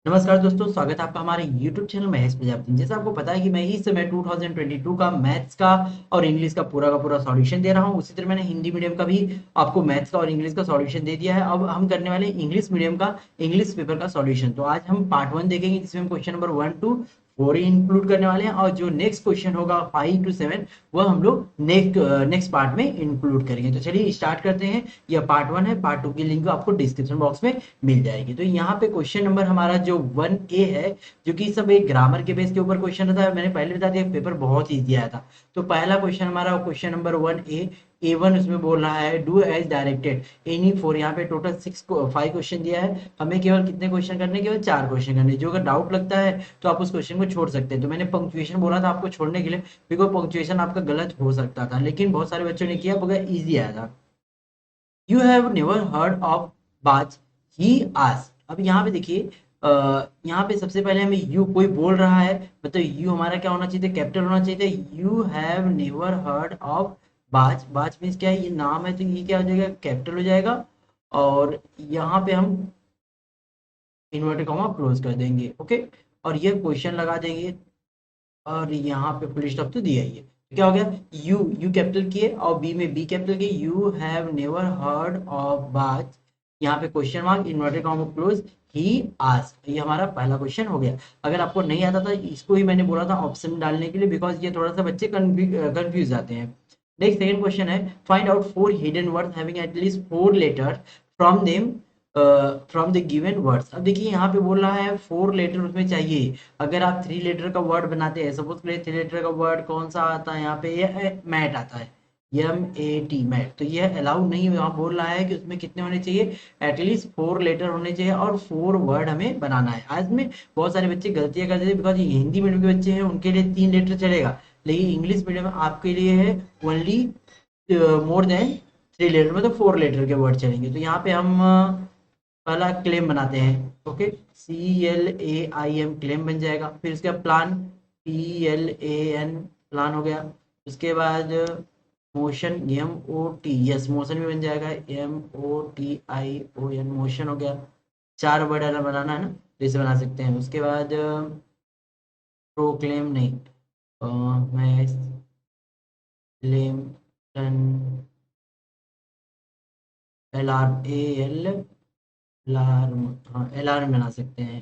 नमस्कार दोस्तों, स्वागत है आपका हमारे YouTube चैनल महेश प्रजापति। जैसे आपको पता है कि मैं इस समय 2022 का मैथ्स का और इंग्लिश का पूरा सॉल्यूशन दे रहा हूं। उसी तरह मैंने हिंदी मीडियम का भी आपको मैथ्स का और इंग्लिश का सॉल्यूशन दे दिया है। अब हम करने वाले हैं इंग्लिश मीडियम का इंग्लिश पेपर का सॉल्यूशन। तो आज हम पार्ट 1 देखेंगे, जिसमें हम क्वेश्चन नंबर 1 टू 4 इंक्लूड करने वाले हैं, और जो नेक्स्ट क्वेश्चन होगा 5 टू 7 वह हम लोग नेक्स्ट पार्ट में इंक्लूड करेंगे। तो चलिए स्टार्ट करते हैं। यह पार्ट 1 है, पार्ट 2 की लिंक आपको डिस्क्रिप्शन बॉक्स में मिल जाएगी। तो यहाँ पे क्वेश्चन नंबर हमारा जो 1A है, जो कि सब एक ग्रामर के बेस के ऊपर क्वेश्चन रहता है। मैंने पहले बता दिया पेपर बहुत ईजी आया था। तो पहला क्वेश्चन हमारा क्वेश्चन नंबर 1A, A1 उसमें बोल रहा है do as directed any four. यहाँ पे टोटल 5 क्वेश्चन दिया है। हमें केवल कितने क्वेश्चन करने, केवल 4 क्वेश्चन करने। जो अगर डाउट लगता है तो आप उस क्वेश्चन को छोड़ सकते हैं। तो मैंने पंक्चुएशन बोला था आपको छोड़ने के लिए, बिकॉज पंक्चुएशन आपका गलत हो सकता था, लेकिन बहुत सारे बच्चों ने किया बगैर ईजी आया था। You have never heard of बाज, ही आस्क्ड। अब यहाँ पे देखिए, यहाँ पे सबसे पहले हमें यू, कोई बोल रहा है, मतलब यू हमारा क्या होना चाहिए था, कैपिटल होना चाहिए था। You have never heard of बाज। बाज मीन्स क्या है, ये नाम है, तो ये क्या हो जाएगा, कैपिटल हो जाएगा। और यहाँ पे हम इन्वर्टेड कॉमा क्लोज कर देंगे, ओके। और ये क्वेश्चन लगा देंगे, और यहाँ पे फुल स्टॉप तो दिया ही है। तो क्या हो गया, यू यू कैपिटल किए और बी में बी कैपिटल किए। You have never heard of बाज, यहाँ पे question mark inverted comma close, he asked. ये हमारा पहला क्वेश्चन हो गया। अगर आपको नहीं आता था, इसको ही मैंने बोला था ऑप्शन में डालने के लिए, बिकॉज ये थोड़ा सा बच्चे कंफ्यूज जाते हैं। नेक्स्ट सेकंड क्वेश्चन है, find out 4 hidden words having at least 4 letter from them from the given words. अब देखिए यहाँ पे बोल रहा है 4 लेटर उसमें चाहिए। अगर आप 3 लेटर का वर्ड बनाते हैं, सपोज करिए 3 लेटर का वर्ड कौन सा आता है, यहाँ पे ये मैट आता है, MAT मैट। तो ये अलाउ नहीं, यहाँ बोल रहा है कि उसमें कितने होने चाहिए, एटलीस्ट 4 लेटर होने चाहिए और 4 वर्ड हमें बनाना है। आज में बहुत सारे बच्चे गलतियां करते थे, बिकॉज ये हिंदी मीडियम के बच्चे हैं, उनके लिए 3 लेटर चलेगा, लेकिन इंग्लिश मीडियम में आपके लिए है ओनली मोर देन 3 लेटर, मतलब 4 लेटर के वर्ड चलेंगे। तो यहाँ पे हम पहला क्लेम बनाते हैं, ओके। CLAIM क्लेम बन जाएगा। फिर उसके बाद प्लान, PLAN प्लान हो गया। उसके बाद मोशन, MOT, यस मोशन भी बन जाएगा, MOTION मोशन हो गया। 4 वर्ड है ना, बनाना है ना, तो इसे बना सकते हैं। उसके बाद प्रोक्लेम नहीं, मैं क्लेम, अलार्म, हाँ अलार्म बना सकते हैं,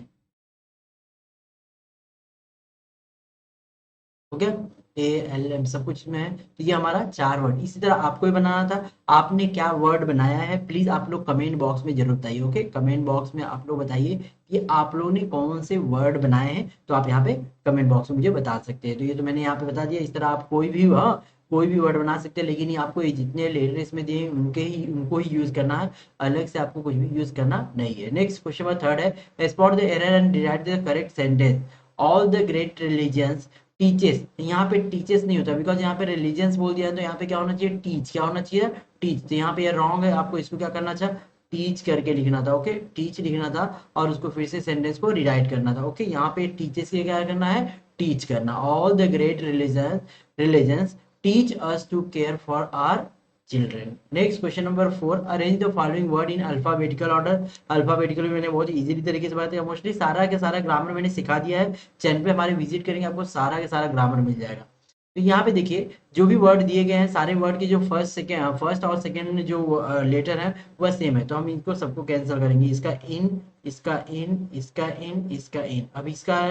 हो गया। ALM सब कुछ में है। तो ये हमारा 4 वर्ड। इसी तरह आपको भी बनाना था। आपने क्या वर्ड बनाया है, प्लीज आप लोग कमेंट बॉक्स में जरूर बताइए, ओके। कमेंट बॉक्स में आप लोग बताइए कि आप लोगों ने कौन से वर्ड बनाए हैं। तो आप यहाँ पे कमेंट बॉक्स में मुझे बता सकते हैं। तो ये तो मैंने यहाँ पे बता दिया। इस तरह आप कोई भी, हाँ, कोई भी वर्ड बना सकते हैं, लेकिन ये आपको ये जितने लेटर इसमें दिए हैं, उनको ही यूज करना है। अलग से आपको कुछ भी यूज करना नहीं है। नेक्स्ट क्वेश्चन नंबर 3 है, spot the error and derive the correct sentence. All the great religions teaches. यहाँ पे टीचेस नहीं होता, बिकॉज यहाँ पे रिलीजियंस बोल दिया, तो यहाँ पे क्या होना चाहिए, टीच। क्या होना चाहिए, टीच। तो यहाँ पे ये रॉन्ग है, आपको इसको क्या करना था, टीच करके लिखना था, ओके। टीच लिखना था और उसको फिर से सेंटेंस को रिराइट करना था, ओके। यहाँ पे टीचेस के क्या करना है, टीच करना। All the great religions teach us to care for our children. Next question number 4, arrange the following word in alphabetical order. Alphabetical मैंने बहुत इजीली तरीके से बात है, मोस्टली सारा के सारा ग्रामर मैंने सिखा दिया है। चैनल पे हमारे विजिट करेंगे, आपको सारा के सारा ग्रामर मिल जाएगा। तो यहाँ पे देखिए, जो भी वर्ड दिए गए हैं, सारे वर्ड के जो फर्स्ट और सेकेंड में जो लेटर है वह सेम है। तो हम इनको सबको कैंसिल करेंगे, इसका इन, इसका इन, इसका इन, इसका इन। अब इसका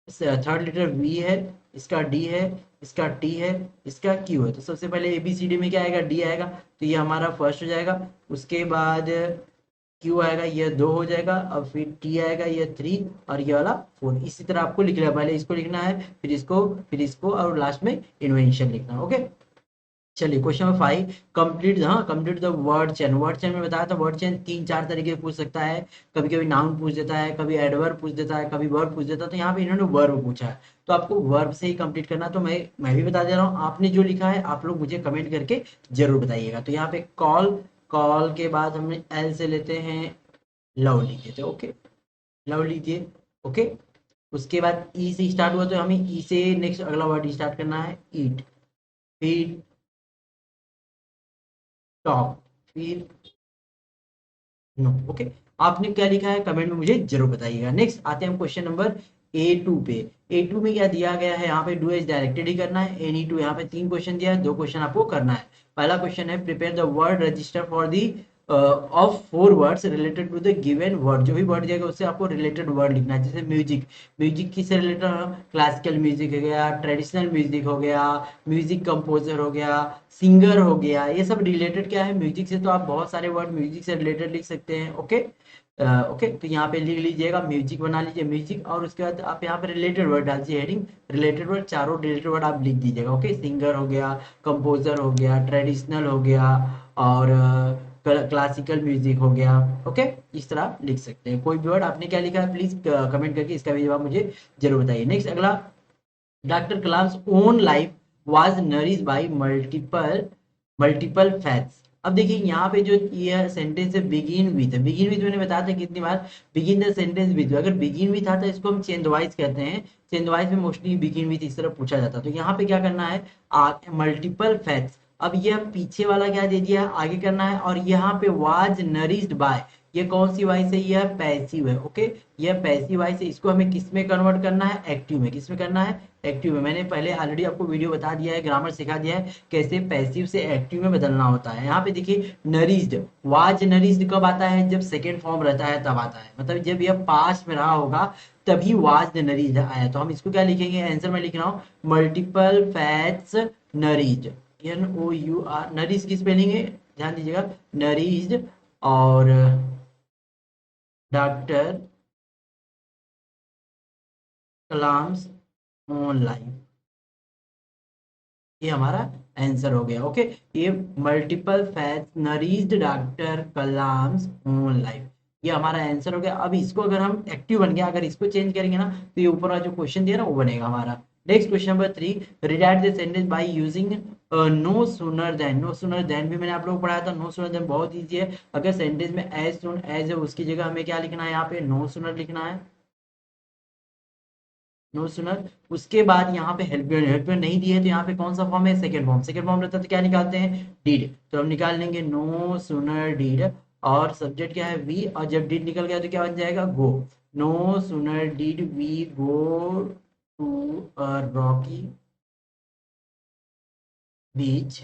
थर्ड लेटर वी है, इसका डी है, इसका टी है, इसका क्यू है। तो सबसे पहले ABCD में क्या आएगा, डी आएगा। तो ये हमारा फर्स्ट हो जाएगा। उसके बाद क्यू आएगा, ये 2 हो जाएगा। अब फिर टी आएगा, ये 3, और ये वाला 4। इसी तरह आपको लिखना है, पहले इसको लिखना है, फिर इसको और लास्ट में इन्वेंशन लिखना है, ओके। चलिए क्वेश्चन नंबर 5, कंप्लीट, हाँ, complete the word chain. Word chain में बताया था, वर्ड चेन 3-4 तरीके से पूछ सकता है। कभी कभी नाउन पूछ देता है, कभी एडवर्ब पूछ देता है, कभी वर्ब पूछ देता है। तो यहाँ पे इन्होंने वर्ब पूछा है, तो आपको वर्ब से ही कंप्लीट करना। तो मैं भी बता दे रहा हूँ, आपने जो लिखा है आप लोग मुझे कमेंट करके जरूर बताइएगा। तो यहाँ पे कॉल, कॉल के बाद हमने एल से लेते हैं, लव लिख देते हैं, ओके। लव लीजिए, ओके। उसके बाद ई से स्टार्ट हुआ, तो हमें ई से नेक्स्ट अगला वर्ड स्टार्ट करना है, ईट। फिर टॉप, फिर नो, ओके। आपने क्या लिखा है कमेंट में मुझे जरूर बताइएगा। नेक्स्ट आते हैं हम क्वेश्चन नंबर A2 पे। A2 में क्या दिया गया है, यहाँ पे डू एज डायरेक्टेड ही करना है। एनी टू यहाँ पे 3 क्वेश्चन दिया है, 2 क्वेश्चन आपको करना है। पहला क्वेश्चन है prepare the word register for the of 4 words related to the given word. जो भी वर्ड दिया गया उससे आपको रिलेटेड वर्ड लिखना है। जैसे म्यूजिक, म्यूजिक किससे रिलेटेड, क्लासिकल म्यूजिक हो गया, ट्रेडिशनल म्यूजिक हो गया, म्यूजिक कंपोजर हो गया, सिंगर हो गया, ये सब रिलेटेड क्या है म्यूजिक से। तो आप बहुत सारे वर्ड म्यूजिक से रिलेटेड लिख सकते हैं। ओके ओके, तो यहाँ पे लिख लीजिएगा म्यूजिक, बना लीजिए म्यूजिक, और उसके बाद आप यहाँ पे रिलेटेड वर्ड डाल दीजिए, हेडिंग रिलेटेड वर्ड, चारों रिलेटेड वर्ड आप लिख दीजिएगा। ओके, सिंगर हो गया, कंपोजर हो गया, ट्रेडिशनल हो गया, और क्लासिकल म्यूजिक हो गया। ओके, इस तरह लिख सकते हैं। कोई भी वर्ड आपने क्या लिखा है प्लीज कमेंट करके इसका भी जवाब मुझे जरूर बताइए। नेक्स्ट अगला, doctor Kalam's own life was nourished bye multiple multiple facts. अब देखिए यहाँ पे जो ये सेंटेंस है बिगिन विथ, बिगिन विथ मैंने बताया था कितनी बार, बिगिन द सेंटेंस विथ। अगर बिगिन विथ आता है इसको हम चेंदवाइज कहते हैं। चेंदवाइज में मोस्टली बिगिन विथ इस तरह पूछा जाता है। तो यहाँ पे क्या करना है, मल्टीपल फैक्ट्स। अब यह पीछे वाला क्या दे दिया, आगे करना है। और यहाँ पे वाज नरिश्ड बाय, ये कौन सी वॉइस है, यह पैसिव है। ओके, यह पैसिव वॉइस है। इसको हमें किस में कन्वर्ट करना है, एक्टिव में। किस में करना है, एक्टिव में। मैंने पहले ऑलरेडी आपको वीडियो बता दिया है, ग्रामर सिखा दिया है कैसे पैसिव से एक्टिव में बदलना होता है। यहाँ पे देखिए नरिश्ड, वाज नरिश्ड कब आता है, जब सेकेंड फॉर्म रहता है तब आता है। मतलब जब यह पास्ट में रहा होगा तभी वाज नरिश्ड आया। तो हम इसको क्या लिखेंगे, आंसर में लिख रहा हूँ multiple fats nourished, NOUR। Nourish की स्पेलिंग है, ध्यान दीजिएगा, नरिश्ड। और डॉक्टर कलाम्स ऑन लाइफ, ये हमारा आंसर हो गया। ओके, ये multiple fats nourished doctor Kalam's on life, ये हमारा आंसर हो गया। अब इसको अगर हम एक्टिव बन गया, अगर इसको चेंज करेंगे ना तो ये ऊपर वाला जो क्वेश्चन दिया ना वो बनेगा हमारा। Next question number 3, rewrite the sentence by using no sooner than. No sooner than भी मैंने आप लोगों को पढ़ाया था। नो सूनर देन बहुत ईजी है। अगर सेंटेंस में एज सून एज है उसकी जगह हमें क्या लिखना है, यहाँ पे नो सूनर लिखना है, नो सूनर। उसके बाद यहाँ पे हेल्प नहीं दी है तो यहाँ पे कौन सा फॉर्म है, सेकंड फॉर्म। सेकंड फॉर्म रहता है तो क्या निकालते हैं, डीड। तो हम निकाल लेंगे नो सूनर डीड, और सब्जेक्ट क्या है वी, और जब डीड निकल गया तो क्या बन जाएगा, go. No sooner did we go to a rocky beach,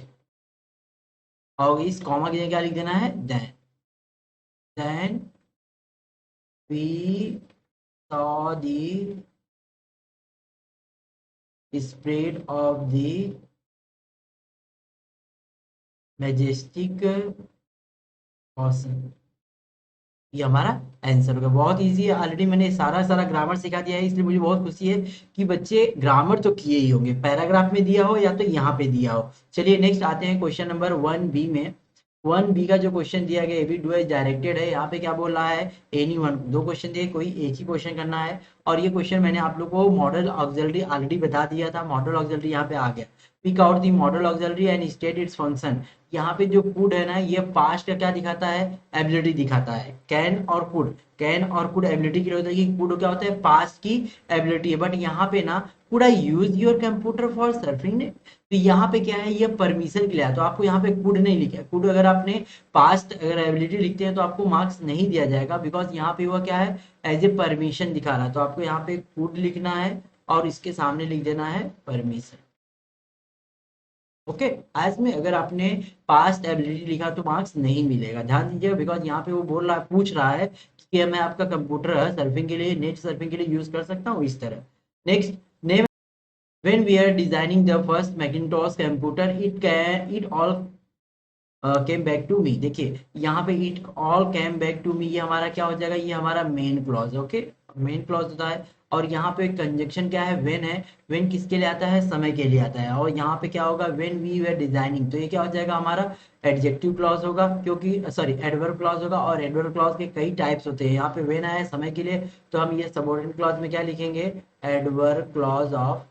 और इस कॉमा की जगह क्या लिख देना है, then we saw the spread of the majestic ocean। ये हमारा आंसर होगा। बहुत इजी है, ऑलरेडी मैंने सारा सारा ग्रामर सिखा दिया है, इसलिए मुझे बहुत खुशी है कि बच्चे ग्रामर तो किए ही होंगे, पैराग्राफ में दिया हो या तो यहाँ पे दिया हो। चलिए नेक्स्ट आते हैं क्वेश्चन नंबर 1B में। 1B का जो क्वेश्चन दिया गया एबी डू एज डायरेक्टेड है। यहाँ पे क्या बोल रहा है, एनी वन, 2 क्वेश्चन दिए, कोई एक ही क्वेश्चन करना है। और ये क्वेश्चन मैंने आप लोग को मॉडल ऑक्सिलरी ऑलरेडी बता दिया था। मॉडल ऑक्सिलरी यहाँ पे आ गया, pick out the modal auxiliary and state its function. यहाँ पे जो कुड है ना, ये पास्ट का क्या दिखाता है, एबिलिटी दिखाता है। कैन और कुड, कैन और कुड एबिलिटी के लिए होता है कि कुड क्या होता है, पास्ट की एबिलिटी है। बट यहाँ पे ना, could I use your computer for surfing, तो यहाँ पे क्या है, ये परमिशन के लिए है। तो आपको यहाँ पे कुड नहीं लिखा है। कुड अगर आपने पास्ट अगर एबिलिटी लिखते हैं तो आपको मार्क्स नहीं दिया जाएगा, बिकॉज यहाँ पे वो क्या है, एज ए परमिशन दिखा रहा है। तो आपको यहाँ पे कुड लिखना है और इसके सामने लिख देना है परमिशन। ओके, आज में अगर आपने पास्ट एबिलिटी लिखा तो मार्क्स नहीं मिलेगा, ध्यान दीजिएगा। बिकॉज यहाँ पे वो बोल रहा है, पूछ रहा है कि मैं आपका कंप्यूटर सर्फिंग के लिए, नेट सर्फिंग के लिए यूज कर सकता हूँ, इस तरह। Next, name, when we are designing the first Macintosh computer, it all came back to me. देखिए यहाँ पे it all came back to me, ये हमारा क्या हो जाएगा, ये हमारा main clause. Okay, main clause होता है। और यहाँ पे कंजक्शन क्या है, व्हेन है। व्हेन किसके लिए आता है, समय के लिए आता है। और यहाँ पे क्या होगा, व्हेन वी वर डिजाइनिंग, तो ये क्या हो जाएगा हमारा एडजेक्टिव क्लॉज होगा, क्योंकि सॉरी एडवर्ब क्लॉज होगा। और एडवर्ब क्लॉज के कई टाइप्स होते हैं। यहाँ पे व्हेन आया समय के लिए, तो हम ये सबऑर्डिनेट क्लॉज में क्या लिखेंगे, adverb clause of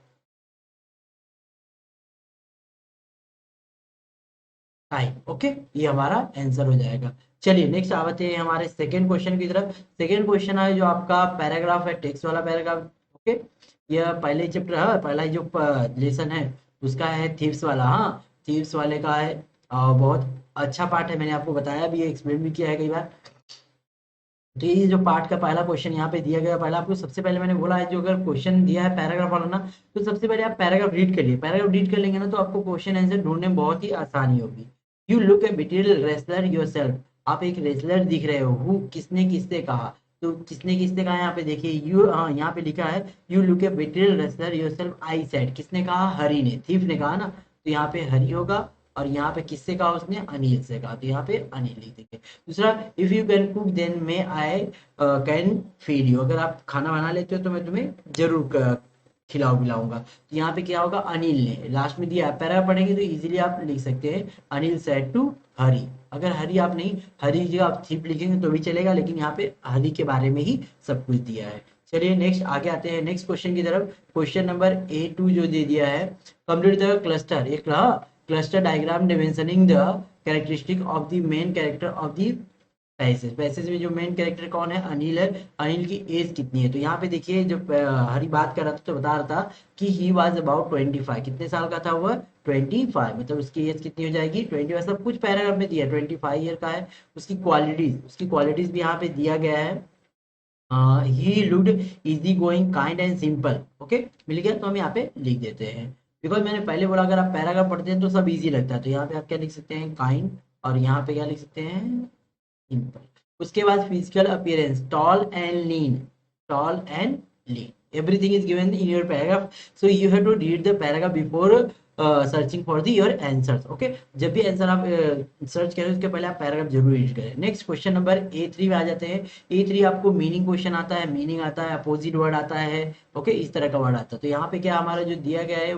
time. Okay, ये हमारा आंसर हो जाएगा। चलिए नेक्स्ट आते हैं हमारे सेकंड क्वेश्चन की तरफ। सेकंड क्वेश्चन है जो आपका पैराग्राफ है, टेक्स्ट वाला पैराग्राफ। ओके, यह पहले चैप्टर है, पहला जो लेसन है उसका है थीव्स वाला। हाँ, थीव्स वाले का है, और बहुत अच्छा पार्ट है, मैंने आपको बताया भी है, एक्सप्लेन भी किया है कई बार। तो ये जो पार्ट का पहला क्वेश्चन यहाँ पे दिया गया, पहला आपको सबसे पहले मैंने बोला है जो अगर क्वेश्चन दिया है पैराग्राफ वाला ना, तो सबसे पहले आप पैराग्राफ रीड कर लिए, पैराग्राफ रीड कर लेंगे ना तो आपको क्वेश्चन आंसर ढूंढने में बहुत ही आसानी होगी। You look A बिटिल wrestler yourself, आप एक रेसलर दिख रहे हो, हु किसने किससे कहा, तो किसने किससे कहा यहाँ पे देखिए, यू यहाँ पे लिखा है you look A बिटिल wrestler yourself I said, किसने कहा, हरि ने, थीफ ने कहा ना, तो यहाँ पे हरि होगा, और यहाँ पे किससे कहा उसने, अनिल से कहा, तो यहाँ पे अनिल लिख देंगे। दूसरा, if you can cook then may I can feed you, अगर आप खाना बना लेते हो तो मैं तुम्हें जरूर खिलाऊ पिलाऊंगा, तो यहाँ पे क्या होगा, अनिल ने, लास्ट में दिया पैरा पढ़ेंगे तो इजीली आप लिख सकते हैं अनिल सेड टू हरी, अगर हरी आप नहीं, हरी जगह आप थीप लिखेंगे तो भी चलेगा, लेकिन यहाँ पे हरी के बारे में ही सब कुछ दिया है। चलिए नेक्स्ट आगे आते हैं नेक्स्ट क्वेश्चन की तरफ। क्वेश्चन नंबर A2 जो दे दिया है, कंप्लीट द क्लस्टर, एक cluster diagram dimensioning the characteristic of the main character of the passage, passage में जो मेन कैरेक्टर कौन है, अनिल है, अनिल की एज कितनी है, तो यहाँ पे देखिए जब हरी बात कर रहा था तो बता रहा था कि ही वाज अबाउट 25, कितने साल का था वह, 25, मतलब उसकी एज कितनी हो जाएगी 25, सब कुछ पैराग्राफ में दिया है, 25 ईयर का है। उसकी क्वालिटीज भी यहाँ पे दिया गया है, he looked easy going kind and simple, okay मिल गया, तो हम यहाँ पे लिख देते हैं, बिकॉज मैंने पहले बोला अगर आप पैराग्राफ पढ़ते हैं तो सब इजी लगता है, तो यहाँ पे आप क्या लिख सकते हैं, काइंड, और यहाँ पे क्या लिख सकते हैं, सिंपल। उसके बाद physical appearance, tall and lean, everything is given in your paragraph, so you have to read the paragraph before searching for the your answers, okay, जब भी आंसर आप सर्च करें उसके पहले आप पैराग्राफ जरूर रीड करें। नेक्स्ट क्वेश्चन नंबर A3 में आ जाते हैं। A3 आपको मीनिंग क्वेश्चन आता है, मीनिंग आता है, अपोजिट वर्ड आता है, ओके इस तरह का वर्ड आता है, तो यहाँ पे क्या हमारा जो दिया गया है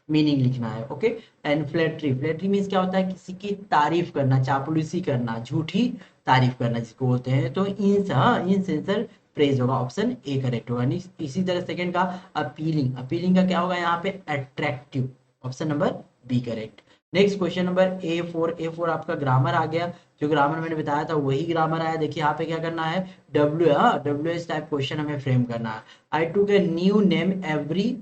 मीनिंग लिखना है, okay. And flattery, flattery means क्या होता है, किसी की तारीफ करना, चापलूसी करना, झूठी तारीफ करना जिसको बोलते हैं, तो इन सेंसर प्रेज होगा, ऑप्शन ए करेक्ट होगा। इसी तरह सेकंड का अपीलिंग, अपीलिंग का क्या होगा यहाँ पे, attractive, option number B correct. Next question number A4 आपका ग्रामर आ गया, जो ग्रामर मैंने बताया था वही ग्रामर आया, देखिए यहाँ पे क्या करना है, WH टाइप क्वेश्चन हमें फ्रेम करना है। आई टूक a new name every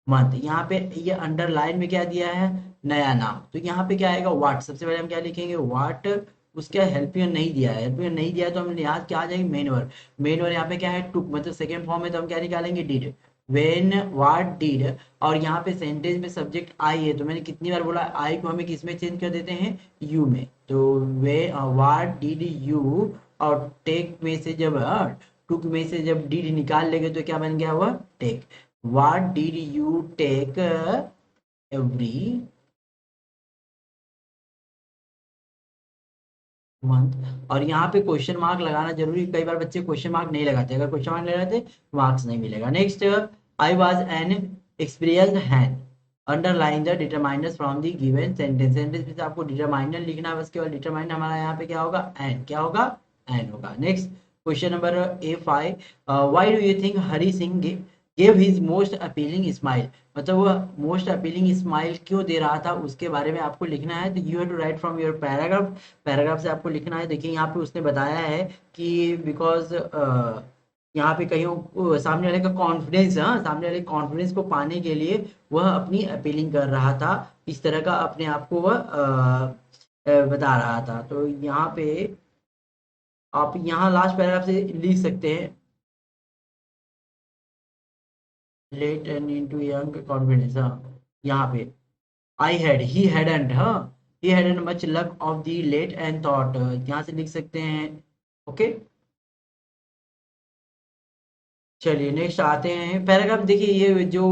month, यहाँ पे ये अंडरलाइन में क्या दिया है, नया नाम, तो यहाँ पे क्या आएगा, व्हाट, सबसे पहले हम क्या लिखेंगे, व्हाट, उसका हेल्पियन नहीं दिया है, हेल्पियन नहीं दिया है तो हम यहाँ क्या आ जाएगी, मेन वर्ब, मेन वर्ब यहाँ पे क्या है, टुक, मतलब सेकेंड फॉर्म में, तो हम क्या निकालेंगे, डिड, वेन व्हाट डिड, और यहाँ पे सेंटेंस में सब्जेक्ट आई है, तो मैंने कितनी बार बोला आई को हमें किस में चेंज कर देते हैं, यू में, तो वे व्हाट डिड यू, और टेक में से जब टुक में से जब डिड निकाल लेंगे तो क्या बन गया हुआ, take, what did you take every month, और यहाँ पे क्वेश्चन मार्क लगाना जरूरी, कई बार बच्चे क्वेश्चन मार्क नहीं लगाते, अगर क्वेश्चन मार्क नहीं लगाते मार्क्स नहीं मिलेगा। Next, I was an experienced hand, underline the determiners from the given sentence, sentence में से आपको डिटरमाइनर लिखना है, बस केवल डिटरमाइनर हमारा यहाँ पे क्या होगा, एन, क्या होगा, एन होगा। Next question number A5, why do you think Hari Singh give his most appealing smile, मतलब वह मोस्ट अपीलिंग स्माइल क्यों दे रहा था उसके बारे में आपको लिखना है, तो you have to write from your paragraph, paragraph से आपको लिखना है। देखिए यहाँ पे उसने बताया है कि बिकॉज यहाँ पे कहीं सामने वाले का कॉन्फिडेंस, हाँ सामने वाले कॉन्फिडेंस को पाने के लिए वह अपनी अपीलिंग कर रहा था, इस तरह का अपने आप को वह बता रहा था, तो यहाँ पे आप यहाँ लास्ट पैराग्राफ से लिख सकते हैं, let and into young confidence, हाँ यहाँ पे आई हैड, ही हैडंट, हाँ he hadn't much luck of the let and thought, यहाँ से लिख सकते हैं, ओके। चलिए नेक्स्ट आते हैं पैराग्राफ, देखिए ये जो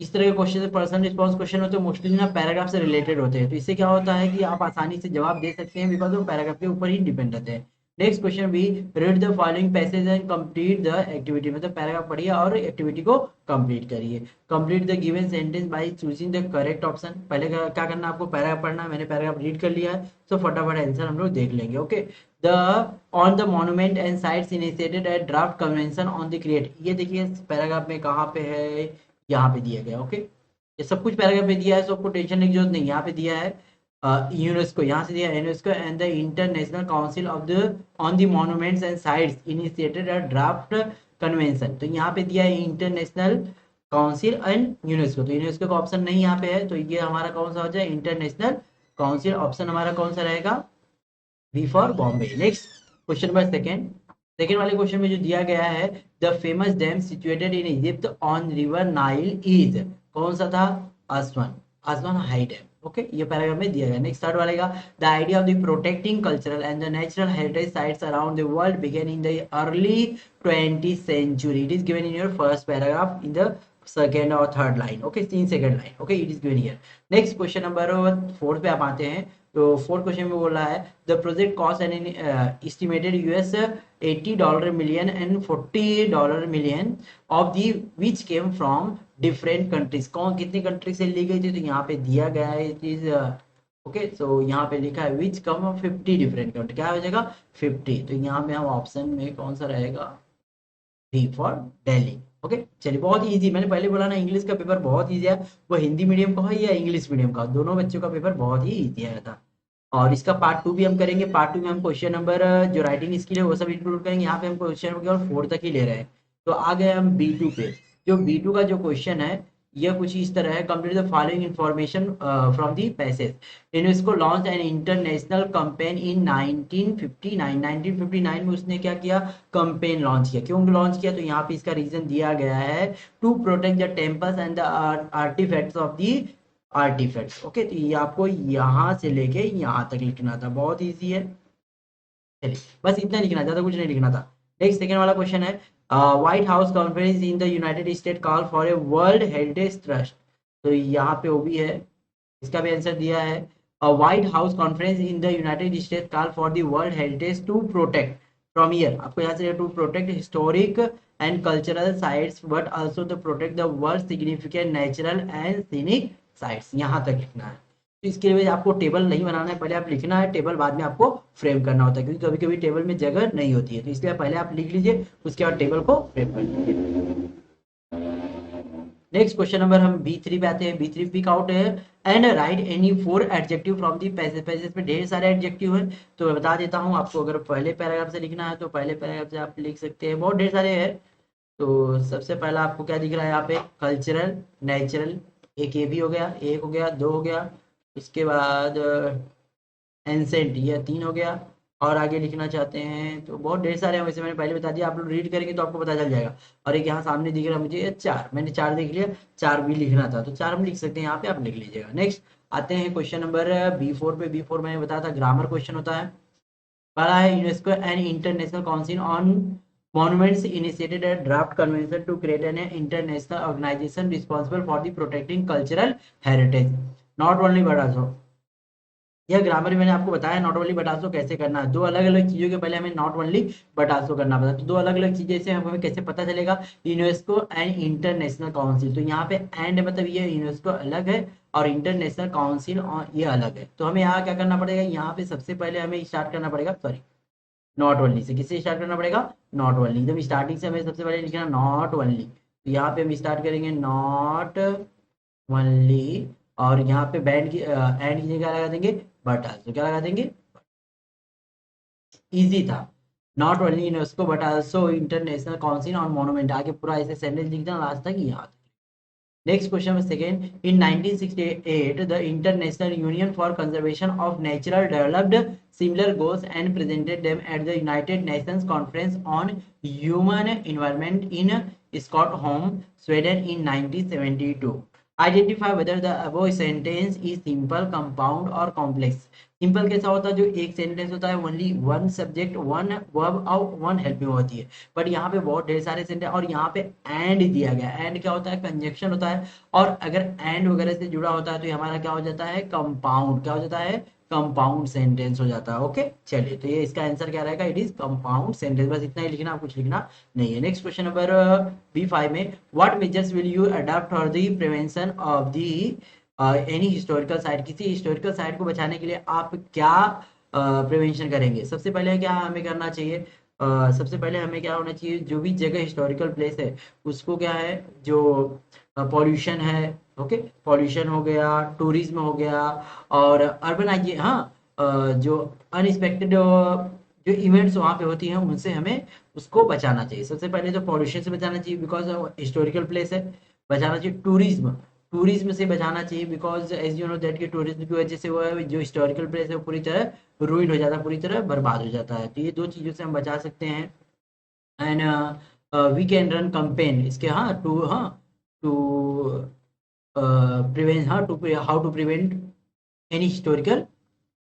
इस तरह के क्वेश्चन पर्सन रिस्पॉन्स क्वेश्चन होते हैं मोस्टली ना पैराग्राफ से रिलेटेड होते हैं, तो इससे क्या होता है कि आप आसानी से जवाब दे सकते हैं बिकॉज वो पैराग्राफ के ऊपर ही डिपेंड रहते हैं। नेक्स्ट क्वेश्चन भी, read the following passage and complete the activity, मतलब पैराग्राफ पढ़िए और एक्टिविटी को कंप्लीट करिए। Complete the given sentence by choosing the correct option, पहले क्या करना है आपको, पैराग्राफ पढ़ना है, मैंने पैराग्राफ रीड कर लिया है, तो फटाफट आंसर हम लोग देख लेंगे, okay. The on the monument and sites initiated at draft convention on the create, ये देखिए पैराग्राफ में कहाँ पे है, यहाँ पे दिया गया, ओके ये सब कुछ पैराग्राफ में दिया है, सबको टेंशन की जरूरत नहीं, यहाँ पे दिया है यूनेस्को, यहाँ से दिया है UNESCO and the international council of the on the monuments and sites initiated a draft convention, तो यहाँ पे दिया है इंटरनेशनल काउंसिल एंड यूनेस्को, तो यूनेस्को का ऑप्शन नहीं यहाँ पे है, तो ये हमारा कौन सा हो जाए, इंटरनेशनल काउंसिल, ऑप्शन हमारा कौन सा रहेगा, B for Bombay. Next question number second, second वाले क्वेश्चन में जो दिया गया है, the famous dam situated in Egypt on river Nile is, कौन सा था? Aswan, Aswan high dam. Okay, ये पैराग्राफ में दिया गया। नेक्स्ट थर्ड वाले का, the idea of the protecting cultural and the natural heritage sites around the world began in the early 20th century, it is given in your first paragraph in the second or third line, okay, in second line, okay, it is given here. Next question number 4 पे आप आते हैं, तो fourth question में बोल रहा है, the project cost an estimated US $80 million and $40 million of the which came from different countries, कौन कितनी कंट्री से ली गई थी? तो यहाँ पे दिया गया है इट इज, ओके, सो यहाँ पे लिखा है विच कम ऑफ 50 डिफरेंट कंट्री, क्या हो जाएगा 50, तो यहाँ पे हम ऑप्शन में कौन सा रहेगा? D for Delhi. ओके, चलिए, बहुत ही इजी, मैंने पहले बोला ना इंग्लिश का पेपर बहुत इजी है, वो हिंदी मीडियम का है या इंग्लिश मीडियम का, दोनों बच्चों का पेपर बहुत ही इजी आया था। और इसका पार्ट 2 भी हम करेंगे। पार्ट 2 में हम क्वेश्चन नंबर जो राइटिंग स्किल है वो सब इंक्लूड करेंगे। यहाँ पे हम क्वेश्चन नंबर केवल 4 तक ही ले रहे हैं। तो आ गए हम B2 पे। जो B2 का जो क्वेश्चन है यह कुछ इस तरह है, complete the following information from the passage. UNESCO launch an international campaign in 1959। 1959 में उसने क्या किया? कैंपेन लॉन्च किया। क्यों लॉन्च किया? तो यहाँ पे इसका रीजन दिया गया है, to protect the temples and the artifacts of the artifacts. Okay, तो ये आपको यहाँ से लेके यहाँ तक लिखना था, बहुत इजी है। चलिए, बस इतना लिखना, ज्यादा कुछ नहीं लिखना था। नेक्स्ट सेकंड वाला क्वेश्चन है, White House conference in the United State call for a world heritage trust. तो यहाँ पे वो भी है, इसका भी आंसर दिया है, White House conference in the United State call for the world heritage to protect from year, आपको यहाँ से to protect historic and cultural sites but also the protect the world significant natural and scenic sites, यहाँ तक लिखना है। तो इसके लिए आपको टेबल नहीं बनाना है, पहले आप लिखना है, टेबल बाद में आपको फ्रेम करना होता है, क्योंकि कभी कभी टेबल में जगह नहीं होती है, तो इसलिए पहले आप लिख लीजिए, उसके बाद टेबल को फ्रेम कर लीजिए। नेक्स्ट क्वेश्चन नंबर हम B3 पे आते हैं। B3 पिक आउट है and right any 4 adjective from the passage. Passage में ढेर सारे एडजेक्टिव है, तो मैं बता देता हूँ आपको। अगर पहले पैराग्राफ से लिखना है तो पहले पैराग्राफ से आप लिख सकते हैं, बहुत ढेर सारे हैं। तो सबसे पहला आपको क्या दिख रहा है यहाँ पे? कल्चरल, नेचुरल, एक ये भी हो गया, एक हो गया, दो हो गया, इसके बाद एंसेंट, ये 3 हो गया, और आगे लिखना चाहते हैं तो बहुत ढेर सारे हैं, वैसे मैंने पहले बता दिया, आप लोग रीड करेंगे तो आपको पता चल जाएगा। और एक यहाँ सामने दिख रहा है मुझे 4, मैंने 4 देख लिया, 4 भी लिखना था, तो 4 हम लिख सकते हैं, यहाँ पे आप लिख लीजिएगा। नेक्स्ट आते हैं क्वेश्चन नंबर B4 पे। B4 मैंने बताया था ग्रामर क्वेश्चन होता है। पहला है, UNESCO and international council on monuments initiated a draft convention to create an international organization responsible for the protecting cultural heritage, not only but also। यह grammar मैंने आपको बताया, नॉट ओनली बट आल्सो कैसे करना है। दो अलग अलग चीजों के पहले हमें नॉट ओनली बट आल्सो करना पड़ता है, तो दो अलग अलग चीजें से हमें कैसे पता चलेगा? यूनेस्को एंड इंटरनेशनल काउंसिल, तो यहाँ पे एंड मतलब ये यूनेस्को अलग है और इंटरनेशनल काउंसिल ये अलग है। तो हमें यहाँ क्या करना पड़ेगा? यहाँ पे सबसे पहले हमें स्टार्ट करना पड़ेगा, सॉरी, नॉट ओनली से। किससे स्टार्ट करना पड़ेगा? नॉट ओनली, एकदम स्टार्टिंग से हमें सबसे पहले लिखना नॉट ओनली। तो यहाँ पे हम स्टार्ट करेंगे नॉट ओनली, और यहाँ पे बैंड की एंड की जगह क्या लगा देंगे? But also. क्या लगा देंगे? इजी था, not only UNESCO but also international council on monument, आगे पूरा ऐसे सेंटेंस लिख देना लास्ट तक यहाँ तक। Next question was second. In 1968, the International Union for Conservation of Nature developed similar goals and presented them at the United Nations Conference on Human Environment in Stockholm, Sweden in 1972. Identify whether the above sentence is simple, compound or complex. Simple कैसा होता है? जो एक sentence होता है only one subject, one verb और one helping होती है, बट यहाँ पे बहुत ढेर सारे सेंटेंस, और यहाँ पे एंड दिया गया। एंड क्या होता है? कंजक्शन होता है, और अगर एंड वगैरह से जुड़ा होता है तो हमारा क्या हो जाता है? कंपाउंड। क्या हो जाता है? कंपाउंड सेंटेंस हो जाता है। ओके, चलिए, तो ये इसका आंसर क्या रहेगा? इट इज कंपाउंड सेंटेंस, बस इतना ही लिखना, कुछ लिखना नहीं है। नेक्स्ट क्वेश्चन नंबर B5 में, what measures will you adopt for the prevention of the any historical site, किसी हिस्टोरिकल साइट को बचाने के लिए आप क्या प्रिवेंशन करेंगे? सबसे पहले क्या हमें करना चाहिए? सबसे पहले हमें क्या होना चाहिए? जो भी जगह हिस्टोरिकल प्लेस है उसको क्या है, जो पॉल्यूशन है, ओके, पॉल्यूशन हो गया, टूरिज्म हो गया, और अर्बनाइजे, हाँ, जो अनएक्सपेक्टेड जो इवेंट्स वहाँ पे होती हैं उनसे हमें उसको बचाना चाहिए। सबसे पहले तो पॉल्यूशन से बचाना चाहिए, बिकॉज हिस्टोरिकल प्लेस है, बचाना चाहिए। टूरिज्म, टूरिज्म से बचाना चाहिए, because as you know that कि टूरिज्म की वजह से वो जो हिस्टोरिकल प्लेस है वो पूरी तरह रूइन हो जाता है, पूरी तरह बर्बाद हो जाता है। तो ये दो चीज़ों से हम बचा सकते हैं। And we can run campaign इसके, to prevent, to how to prevent any historical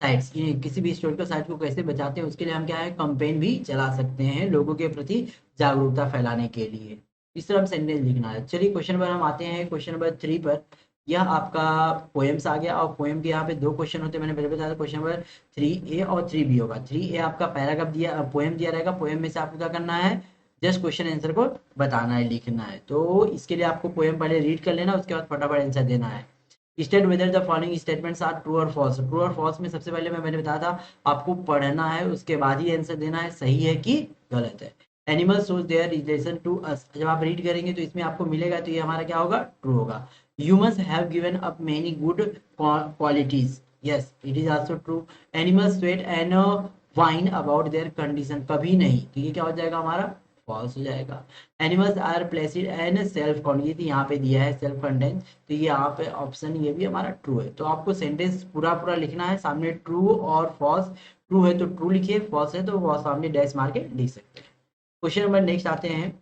sites, ये किसी भी हिस्टोरिकल साइट को कैसे बचाते हैं उसके लिए हम क्या है कंपेन भी चला सकते हैं लोगों के प्रति जागरूकता फैलाने के लिए। इस तरह हम सेंटेंस लिखना है। चलिए क्वेश्चन नंबर हम आते हैं क्वेश्चन नंबर 3 पर। यह आपका पोएम्स आ गया, और पोएम के यहाँ पे दो क्वेश्चन होते हैं, मैंने पहले बताया था। क्वेश्चन नंबर 3A और 3B होगा। 3A आपका पैराग्राफ दिया, पोएम दिया रहेगा, पोएम में से आपको क्या करना है, जस्ट क्वेश्चन आंसर को बताना है, लिखना है। तो इसके लिए आपको पोएम पहले रीड कर लेना, उसके बाद फटाफट आंसर देना है। State whether the following statements are true और फॉल्स। ट्रू और फॉल्स में सबसे पहले मैंने बताया था आपको पढ़ना है, उसके बाद ही आंसर देना है, सही है कि गलत है। Animal shows their relation to us, जब आप रीड करेंगे तो इसमें आपको मिलेगा, तो ये हमारा क्या होगा, ट्रू होगा। Humans have given up many good qualities, yes it is also true. Animals sweat and whine about their condition, कभी नहीं, तो ये क्या हो जाएगा हमारा, फॉल्स हो जाएगा। Animals are placid and self content, ये यहाँ पे दिया है सेल्फ कंटेंट, तो ये यहाँ पे ऑप्शन ये भी हमारा ट्रू है। तो आपको सेंटेंस पूरा पूरा लिखना है, सामने ट्रू और फॉल्स, ट्रू है तो ट्रू लिखिए, फॉल्स है तो वो सामने डैश मार के लिख सकते हैं। क्वेश्चन नंबर नेक्स्ट आते हैं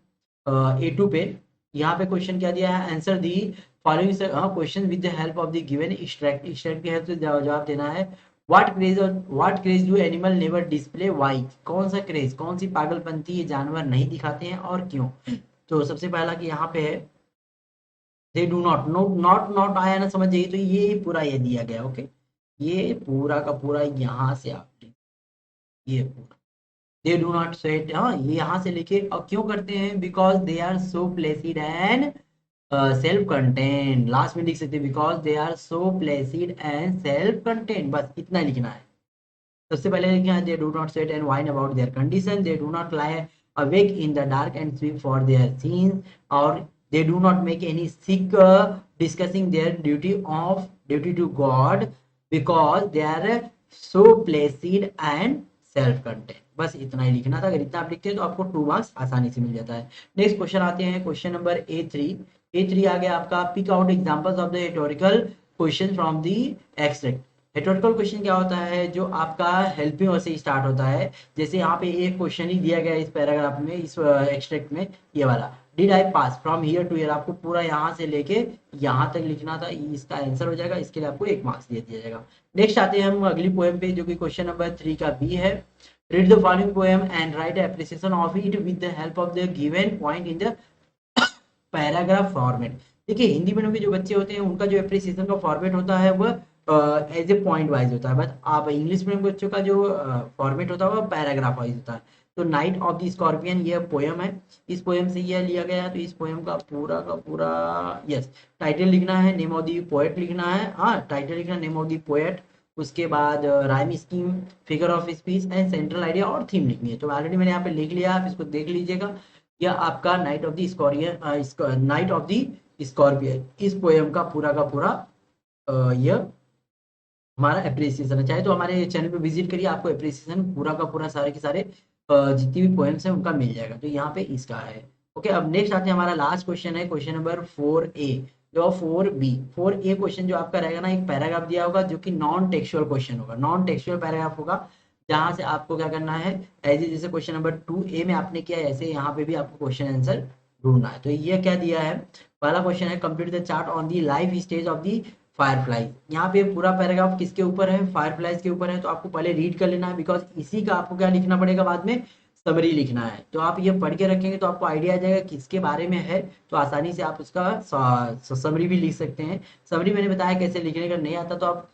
A2 पे। यहाँ पे क्वेश्चन क्या दिया है, answer the following question with the help of the given extract, extract की हेल्प से जवाब देना है। What craze do animal never display, why, कौन सा क्रेज, कौन सी पागलपंती ये जानवर नहीं दिखाते हैं और क्यों। तो सबसे पहला कि यहाँ पे है दे डू नॉट, नॉट आया ना, समझ जाइए, तो ये पूरा ये दिया गया, ओके, ये पूरा का पूरा यहाँ से आप ये पूरा दे डू नॉट स्वेट, ये यहाँ से लेके, और क्यों करते हैं, because they are so placid and self content, last में लिख सकते हैं because they are so placid and self content, बस इतना लिखना है। सबसे पहले लिखना है they do not sweat and whine about their condition, they do not lie awake in the dark and sweep for their sins, or they do not make any sick discussing their duty to God because they are so placid and self content, बस इतना ही लिखना था। अगर इतना आप लिखते हैं तो आपको 2 मार्क्स आसानी से मिल जाता है। नेक्स्ट क्वेश्चन आते हैं, क्वेश्चन नंबर A3 आ गया आपका, pick out examples of the historical question from the extract. Rhetorical question क्या होता है, जो आपका हेल्पिंग वर्ड से स्टार्ट होता है। जैसे यहाँ पे एक क्वेश्चन ही दिया गया है इस पैराग्राफ में, इस एक्सट्रैक्ट में, ये वाला, did I pass from here to here, आपको पूरा यहाँ से लेके यहाँ तक लिखना था, इसका आंसर हो जाएगा, इसके लिए आपको 1 मार्क्स दे दिया जाएगा। नेक्स्ट आते हैं हम अगली पोएम पे, जो कि क्वेश्चन नंबर 3 का बी है। Read the following poem and right appreciation of it with the help of the given point in the paragraph format. देखिए हिंदी मीडियम के जो बच्चे होते हैं उनका जो एप्रिसिएशन का फॉर्मेट होता है वो एज ए पॉइंट वाइज होता है, बट आप इंग्लिश मीडियम बच्चों का जो फॉर्मेट होता है वो पैराग्राफ वाइज होता है। तो नाइट ऑफ द स्कॉर्पियन ये पोएम है, इस पोएम से यह लिया गया है। तो इस पोएम का पूरा यस टाइटल लिखना है, नेम ऑफ द पोएट लिखना है, टाइटल लिखना, नेम ऑफ द पोएट, उसके बाद rhyme scheme, figure of speech and central idea और थीम लिखनी है। तो ऑलरेडी मैंने यहाँ पे लिख लिया, आप इसको देख लीजिएगा। यह आपका night of the scorpion, night of the scorpion, इस पोएम का पूरा यह हमारा एप्रिसिएशन है। चाहे तो हमारे चैनल पे विजिट करिए, आपको एप्रिसिएशन पूरा का पूरा सारे के सारे जितनी भी पोएम्स हैं उनका मिल जाएगा। तो यहाँ पे इसका है, ओके। अब नेक्स्ट आते हैं, हमारा लास्ट क्वेश्चन है क्वेश्चन नंबर 4A जो 4B। 4A क्वेश्चन जो आपका रहेगा ना, एक पैराग्राफ दिया होगा जो कि नॉन टेक्सुअल क्वेश्चन होगा, नॉन टेक्सुअल पैराग्राफ होगा, जहाँ से आपको क्या करना है, एज जैसे क्वेश्चन नंबर 2A में आपने किया ऐसे यहाँ पे भी आपको क्वेश्चन आंसर ढूंढना है। तो ये क्या दिया है, पहला क्वेश्चन है complete the chart on the life stage of the fireflies. यहाँ पे पूरा पैराग्राफ किसके ऊपर है, फायरफ्लाइज के ऊपर है। तो आपको पहले रीड कर लेना है, बिकॉज इसी का आपको क्या लिखना पड़ेगा, बाद में समरी लिखना है। तो आप ये पढ़ के रखेंगे तो आपको आइडिया आ जाएगा किसके बारे में है, तो आसानी से आप उसका समरी भी लिख सकते हैं। समरी मैंने बताया कैसे लिखने का, नहीं आता तो आप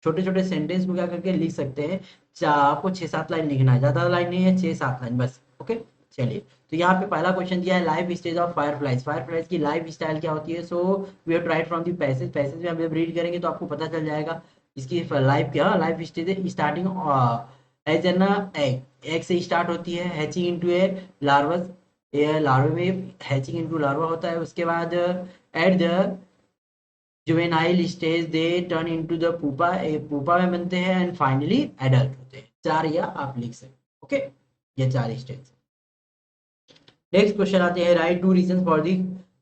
छोटे छोटे सेंटेंस को क्या करके लिख सकते हैं। आपको 6-7 लाइन लिखना है, ज्यादा लाइन नहीं है, 6-7 लाइन बस, ओके। चलिए, तो यहाँ पे पहला क्वेश्चन दिया है life stage of fireflies, fireflies की लाइफ स्टाइल क्या होती है। So we have to write from the passage, passage में आप जब रीड करेंगे तो आपको पता चल जाएगा इसकी लाइफ क्या, लाइफ स्टेज है स्टार्टिंग एज एन एग से स्टार्ट होती है, हैचिंग इनटू ए लार्वा, ये लार्वे में हैचिंग इनटू लार्वा होता है। उसके बाद at the juvenile stage they turn into the pupa, pupa में बनते हैं, एंड फाइनली एडल्ट होते हैं। 4 या आप लिख सकते, ओके, ये 4 स्टेज। नेक्स्ट क्वेश्चन आते हैं, write 2 reason for the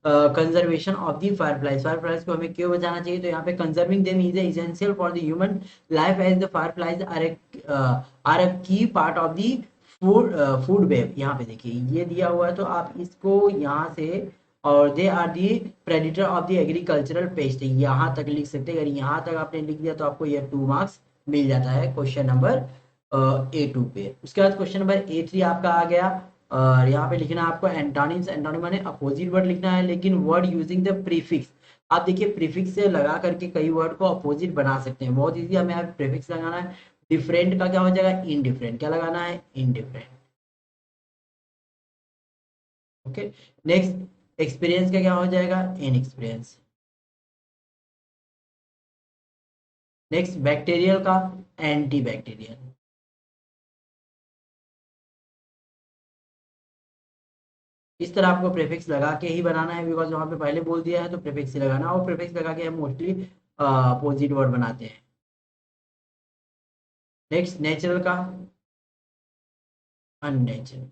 conservation of the fireflies, fireflies को हमें क्यों बचाना चाहिए, तो यहाँ पे conserving them is essential for the human life as the fireflies are a key part of the food food web. यहाँ पे देखिए ये दिया हुआ है तो आप इसको यहाँ से, और they are the predator of the agricultural pest, यहाँ तक लिख सकते हैं। अगर यहाँ तक आपने लिख दिया तो आपको ये 2 मार्क्स मिल जाता है क्वेश्चन नंबर A2 पे। उसके बाद क्वेश्चन नंबर A3 आपका आ गया, और यहाँ पे लिखना है आपको एंटोनिम्स, एंटोनिम माने अपोजिट वर्ड लिखना है, लेकिन वर्ड यूजिंग द प्रीफिक्स। आप देखिए प्रीफिक्स से लगा करके कई वर्ड को अपोजिट बना सकते हैं, बहुत इजी। हमें यहाँ प्रीफिक्स लगाना है। डिफरेंट का क्या हो जाएगा, इनडिफरेंट। क्या लगाना है, इनडिफरेंट। ओके, नेक्स्ट एक्सपीरियंस का क्या हो जाएगा, इनएक्सपीरियंस। नेक्स्ट बैक्टीरियल का एंटी बैक्टीरियल। इस तरह आपको प्रीफिक्स लगा के ही बनाना है, बिकॉज वहां पे पहले बोल दिया है तो प्रीफिक्स ही लगाना, और प्रीफिक्स लगा के हम मोस्टली अपोजिट वर्ड बनाते हैं। नेक्स्ट नेचुरल का अननेचुरल।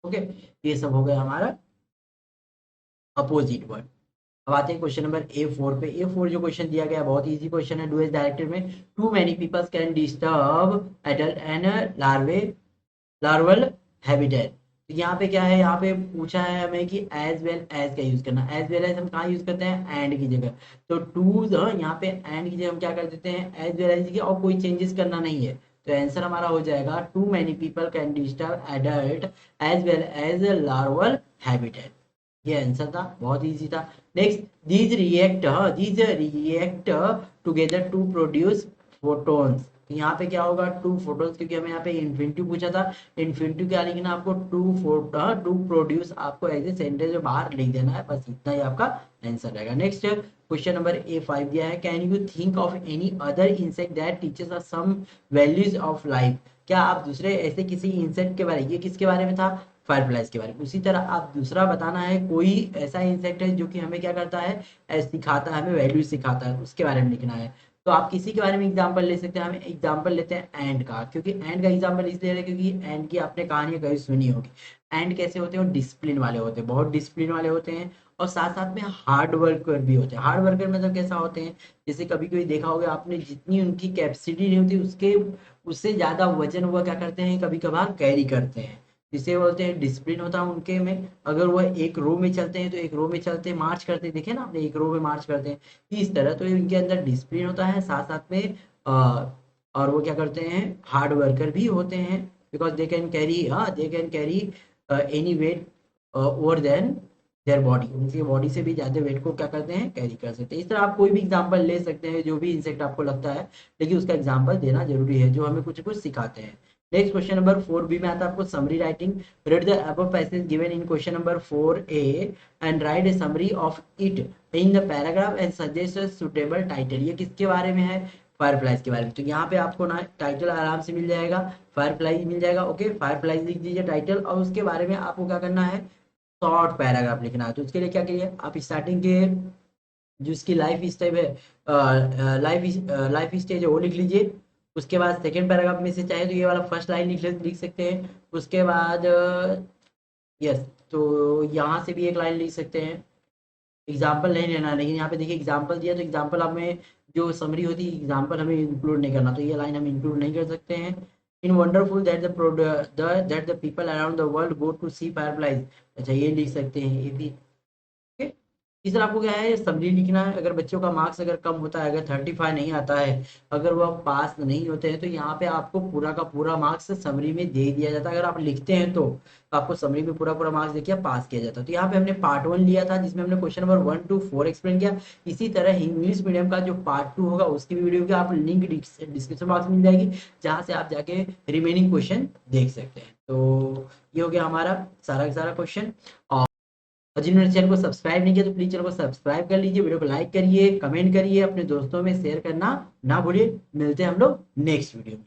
ओके, ये सब हो गया हमारा अपोजिट वर्ड। अब आते हैं क्वेश्चन नंबर A4 पे। A4 जो क्वेश्चन दिया गया बहुत इजी क्वेश्चन है। डू एज डायरेक्टेड में too many peoples can disturb adult and larvae larval habitat. तो यहाँ पे क्या है, यहाँ पे पूछा है हमें कि एज वेल एज का यूज करना। एज वेल एज हम कहाँ यूज करते हैं, एंड की जगह। तो टू यहाँ पे एंड की जगह हम क्या कर देते हैं, एज वेल एज की, और कोई चेंजेस करना नहीं है। तो आंसर हमारा हो जाएगा to many people can disturb adult as well as larval habitat. ये आंसर था, बहुत इजी था। Next, these react together to produce photons. यहाँ पे क्या होगा, टू फोटोन्स, क्योंकि हमें यहाँ पे इन्फिनिटिव पूछा था। इन्फिनिटिव क्या लिखना आपको, टू प्रोड्यूस, आपको एज ए सेंटेंस में बाहर लिख देना है, बस इतना ही आपका आंसर रहेगा। नेक्स्ट क्वेश्चन नंबर A5 दिया है, can you think of any other insect that teaches us some values of life. क्या आप दूसरे ऐसे किसी इंसेक्ट के बारे, ये किसके बारे में था, फायरफ्लाइज के बारे में। उसी तरह आप दूसरा बताना है कोई ऐसा इंसेक्ट है जो कि हमें क्या करता है, सिखाता है, हमें वैल्यू सिखाता है, उसके बारे में लिखना है। तो आप किसी के बारे में एग्जांपल ले सकते हैं। हम एग्जांपल लेते हैं एंड का, क्योंकि एंड का एग्जांपल इसलिए ले रहे हैं क्योंकि एंड की आपने कहानी कभी सुनी होगी। एंड कैसे होते हैं, डिसिप्लिन वाले होते हैं, बहुत डिसिप्लिन वाले होते हैं, और साथ साथ में हार्ड वर्कर भी होते हैं। हार्ड वर्कर मतलब कैसा होते हैं, जैसे कभी कभी देखा होगा आपने, जितनी उनकी कैपेसिटी नहीं होती उसके उससे ज्यादा वजन हुआ क्या करते हैं, कभी कभार कैरी करते हैं, जिसे बोलते हैं डिसिप्लिन होता है उनके में। अगर वह एक रो में चलते हैं तो एक रो में चलते मार्च करते हैं, देखे ना आपने, एक रो में मार्च करते हैं, इस तरह। तो इनके अंदर डिसिप्लिन होता है, साथ साथ में और वो क्या करते हैं, हार्ड वर्कर भी होते हैं, बिकॉज दे कैन कैरी, हाँ, they can carry any weight over than their body. उनकी बॉडी से भी ज्यादा वेट को क्या करते हैं, कैरी कर सकते हैं। इस तरह आप कोई भी एग्जांपल ले सकते हैं, जो भी इंसेक्ट आपको लगता है, लेकिन उसका एग्जांपल देना जरूरी है, जो हमें कुछ कुछ सिखाते हैं। नेक्स्ट क्वेश्चन नंबर 4B में आता है आपको summary writing. Read the above passage given in question number 4A and right A summary of it in the paragraph and suggest a suitable title. ये किसके बारे में है, फायरफ्लाइज के बारे में। तो यहाँ पे आपको ना टाइटल आराम से मिल जाएगा, फायरफ्लाइज मिल जाएगा। ओके, फायरफ्लाइज लिख दीजिए टाइटल, और उसके बारे में आपको क्या करना है, शॉर्ट पैराग्राफ लिखना है। तो उसके लिए क्या करिए, आप स्टार्टिंग के जो इसकी लाइफ स्टेप है, लाइफ स्टेज है वो लिख लीजिए। उसके बाद सेकेंड पैराग्राफ में से चाहे तो ये वाला फर्स्ट लाइन लिख सकते हैं। उसके बाद यस, तो यहाँ से भी एक लाइन लिख सकते हैं। एग्जाम्पल नहीं लेना है, लेकिन यहाँ पे देखिए एग्जाम्पल दिया, तो एग्जाम्पल हमें जो समरी होती है एग्जाम्पल हमें इंक्लूड नहीं करना, तो ये लाइन हम इंक्लूड नहीं कर सकते हैं। In wonderful that the people around the world go to see fireflies. अच्छा, ये लिख सकते हैं, ये भी। Okay? इस तरह आपको क्या है, समरी लिखना है। अगर बच्चों का मार्क्स अगर कम होता है, अगर 35 नहीं आता है, अगर वो पास नहीं होते हैं, तो यहाँ पे आपको पूरा का पूरा मार्क्स समरी में दे दिया जाता है। अगर आप लिखते हैं तो आपको समरी में पूरा पूरा मार्क्स देके पास किया जाता है। तो यहाँ पे हमने पार्ट 1 लिया था, जिसमें हमने क्वेश्चन नंबर 1 to 4 एक्सप्लेन किया। इसी तरह इंग्लिश मीडियम का जो पार्ट 2 होगा उसकी भी वीडियो की आप लिंक डिस्क्रिप्शन बॉक्स में मिल जाएगी, जहाँ से आप जाके रिमेनिंग क्वेश्चन देख सकते हैं। तो ये हो गया हमारा सारा का सारा क्वेश्चन। और जिन्होंने चैनल को सब्सक्राइब नहीं किया तो प्लीज चैनल को सब्सक्राइब कर लीजिए, वीडियो को लाइक करिए, कमेंट करिए, अपने दोस्तों में शेयर करना ना भूलिए। मिलते हैं हम लोग नेक्स्ट वीडियो में।